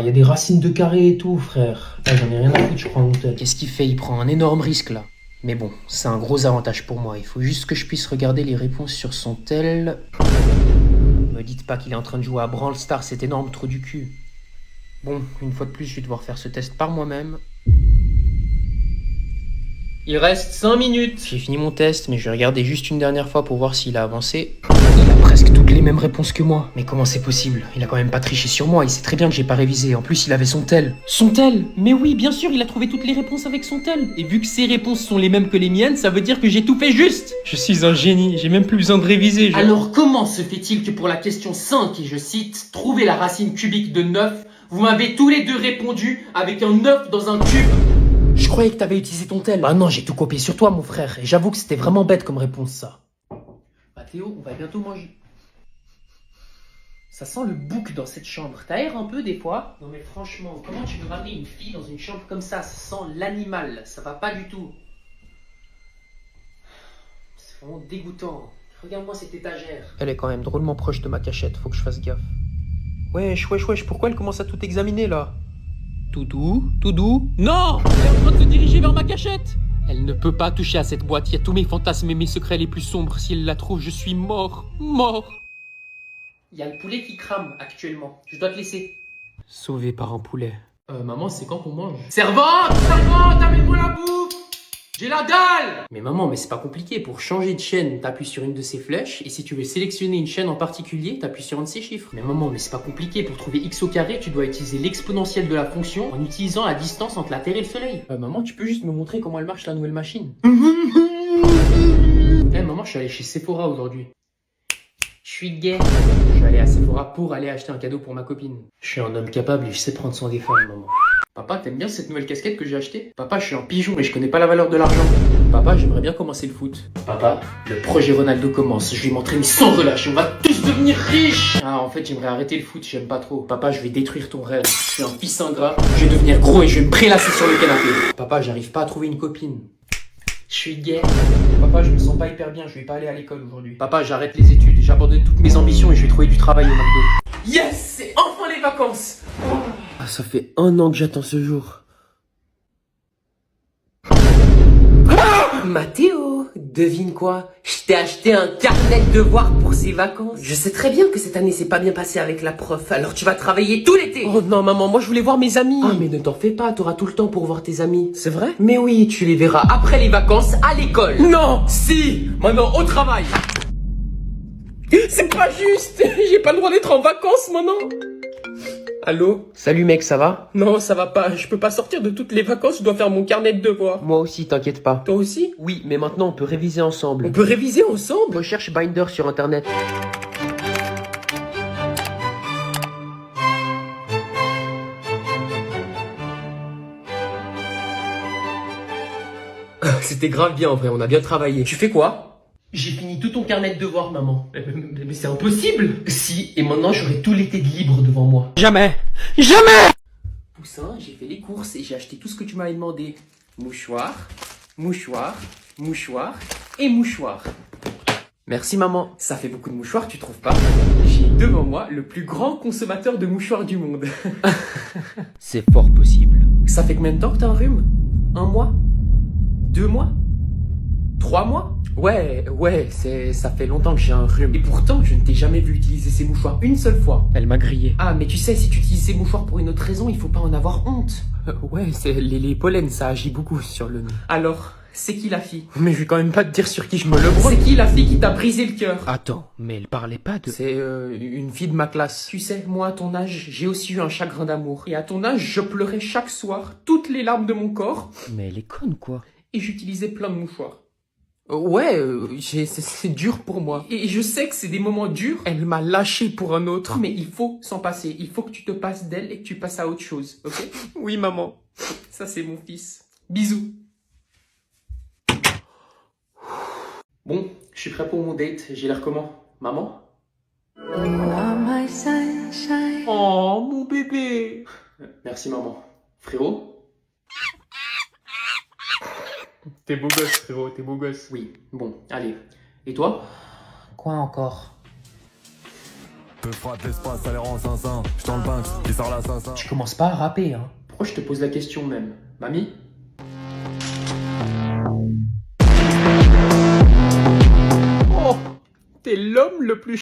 Il y a des racines de carré et tout, frère. Ah, j'en ai rien à foutre, je prends un hôtel. Qu'est-ce qu'il fait? Il prend un énorme risque là. Mais bon, c'est un gros avantage pour moi. Il faut juste que je puisse regarder les réponses sur son tel. Me dites pas qu'il est en train de jouer à Brawl Stars, cet énorme trou du cul. Bon, une fois de plus, je vais devoir faire ce test par moi-même. Il reste 5 minutes. J'ai fini mon test, mais je vais regarder juste une dernière fois pour voir s'il a avancé. Il a presque toutes les mêmes réponses que moi. Mais comment c'est possible? Il a quand même pas triché sur moi, il sait très bien que j'ai pas révisé. En plus, il avait son tel. Son tel? Mais oui, bien sûr, il a trouvé toutes les réponses avec son tel. Et vu que ses réponses sont les mêmes que les miennes, ça veut dire que j'ai tout fait juste. Je suis un génie, j'ai même plus besoin de réviser. Alors comment se fait-il que pour la question 5, et je cite, trouver la racine cubique de 9, vous m'avez tous les deux répondu avec un 9 dans un cube? Je croyais que t'avais utilisé ton tel. Bah non, j'ai tout copié sur toi, mon frère. Et j'avoue que c'était vraiment bête comme réponse, ça. Bah Théo, on va bientôt manger. Ça sent le bouc dans cette chambre. T'aères un peu des fois? Non mais franchement, comment tu veux ramener une fille dans une chambre comme ça? Ça sent l'animal, ça va pas du tout. C'est vraiment dégoûtant. Regarde-moi cette étagère. Elle est quand même drôlement proche de ma cachette, faut que je fasse gaffe. Wesh, pourquoi elle commence à tout examiner là? Tout doux. Non! Elle est en train de se diriger vers ma cachette! Elle ne peut pas toucher à cette boîte, il y a tous mes fantasmes et mes secrets les plus sombres. Si elle la trouve, je suis mort. Il y a le poulet qui crame actuellement. Je dois te laisser. Sauvé par un poulet. Maman, c'est quand qu'on mange? Servante, amène-moi la bouffe! J'ai la dalle! Mais maman, mais c'est pas compliqué. Pour changer de chaîne, t'appuies sur une de ces flèches. Et si tu veux sélectionner une chaîne en particulier, t'appuies sur un de ces chiffres. Mais maman, mais c'est pas compliqué. Pour trouver x au carré, tu dois utiliser l'exponentielle de la fonction en utilisant la distance entre la Terre et le Soleil. Maman, tu peux juste me montrer comment elle marche la nouvelle machine? Maman, je suis allé chez Sephora aujourd'hui. Je suis gay. Je suis allé à Sephora pour aller acheter un cadeau pour ma copine. Je suis un homme capable et je sais prendre soin des femmes, maman. Papa, t'aimes bien cette nouvelle casquette que j'ai achetée? Papa, je suis un pigeon et je connais pas la valeur de l'argent. Papa, j'aimerais bien commencer le foot. Papa, le projet Ronaldo commence. Je vais m'entraîner sans relâche. On va tous devenir riches. Ah, en fait, j'aimerais arrêter le foot. J'aime pas trop. Papa, je vais détruire ton rêve. Je suis un fils ingrat. Je vais devenir gros et je vais me prélasser sur le canapé. Papa, j'arrive pas à trouver une copine. Je suis gay. Papa, je me sens pas hyper bien. Je vais pas aller à l'école aujourd'hui. Papa, j'arrête les études. J'abandonne toutes mes ambitions et je vais trouver du travail au McDo. Yes, c'est enfin les vacances. Ah, ça fait 1 an que j'attends ce jour. Mathéo, devine quoi? Je t'ai acheté un carnet de devoirs pour ces vacances. Je sais très bien que cette année s'est pas bien passée avec la prof, alors tu vas travailler tout l'été. Oh non, maman, moi je voulais voir mes amis. Ah mais ne t'en fais pas, t'auras tout le temps pour voir tes amis. C'est vrai? Mais oui, tu les verras après les vacances à l'école. Non! Si, maintenant au travail. C'est pas juste! J'ai pas le droit d'être en vacances maintenant! Allô? Salut mec, ça va? Non, ça va pas. Je peux pas sortir de toutes les vacances. Je dois faire mon carnet de devoirs. Moi aussi, t'inquiète pas. Toi aussi? Oui, mais maintenant on peut réviser ensemble. On peut réviser ensemble? Recherche Binder sur internet. C'était grave bien en vrai. On a bien travaillé. Tu fais quoi? J'ai fini tout ton carnet de devoirs, maman. Mais c'est impossible. Si, et maintenant j'aurai tout l'été de libre devant moi. Jamais! Poussin, j'ai fait les courses et j'ai acheté tout ce que tu m'avais demandé. Mouchoir, mouchoir, mouchoir et mouchoir. Merci maman. Ça fait beaucoup de mouchoirs, tu trouves pas? J'ai devant moi le plus grand consommateur de mouchoirs du monde. C'est fort possible. Ça fait combien de temps que t'as un rhume? 1 mois? 2 mois? 3 mois? Ouais, ça fait longtemps que j'ai un rhume. Et pourtant, je ne t'ai jamais vu utiliser ces mouchoirs une seule fois. Elle m'a grillé. Ah, mais tu sais, si tu utilises ces mouchoirs pour une autre raison, il faut pas en avoir honte. Ouais, c'est les pollens, ça agit beaucoup sur le nez. Alors, c'est qui la fille? Mais je vais quand même pas te dire sur qui je me le brosse. C'est qui la fille qui t'a brisé le cœur? Attends, mais elle parlait pas de... C'est une fille de ma classe. Tu sais, moi à ton âge, j'ai aussi eu un chagrin d'amour. Et à ton âge, je pleurais chaque soir toutes les larmes de mon corps. Mais elle est conne, quoi. Et j'utilisais plein de mouchoirs. Ouais, c'est dur pour moi. Et je sais que c'est des moments durs. Elle m'a lâché pour un autre. Mais il faut s'en passer. Il faut que tu te passes d'elle et que tu passes à autre chose, ok? Oui, maman. Ça, c'est mon fils. Bisous. Bon, je suis prêt pour mon date. J'ai l'air comment? Maman? Oh, mon bébé. Merci, maman. Frérot? T'es beau gosse, frérot. T'es beau gosse. Oui. Bon, allez. Et toi? Quoi encore? Peu frappe l'espace, ça les rend zinzin. J'suis dans le Banks, qui sort l'assassin. Tu commences pas à rapper, hein. Pourquoi je te pose la question même? Mamie? Oh, t'es l'homme le plus